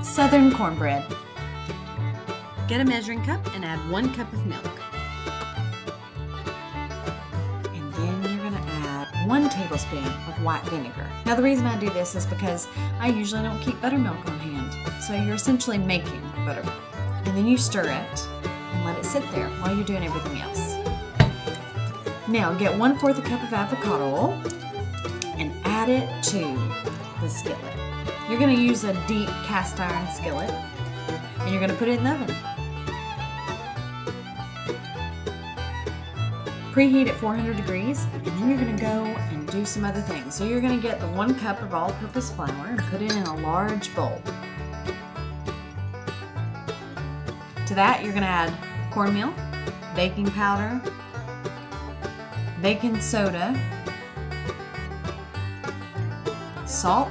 Southern cornbread. Get a measuring cup and add 1 cup of milk. And then you're going to add 1 tablespoon of white vinegar. Now the reason I do this is because I usually don't keep buttermilk on hand. So you're essentially making buttermilk. And then you stir it and let it sit there while you're doing everything else. Now get 1/4 cup of avocado oil and add it to the skillet. You're going to use a deep cast iron skillet and you're going to put it in the oven. Preheat at 400 degrees and then you're going to go and do some other things. So you're going to get the 1 cup of all-purpose flour and put it in a large bowl. To that you're going to add cornmeal, baking powder, baking soda, salt,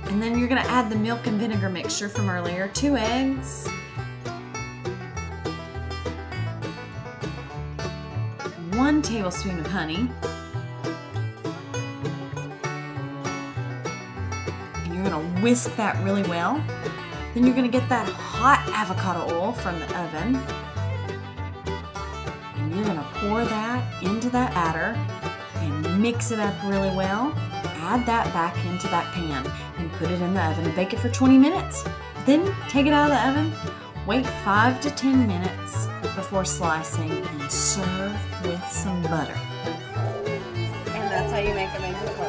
and then you're going to add the milk and vinegar mixture from earlier, 2 eggs, 1 tablespoon of honey, and you're going to whisk that really well. Then you're going to get that hot avocado oil from the oven, and you're going to pour that into that batter and mix it up really well. Add that back into that pan and put it in the oven and bake it for 20 minutes. Then take it out of the oven, wait 5 to 10 minutes before slicing and serve with some butter. And that's how you make amazing cornbread.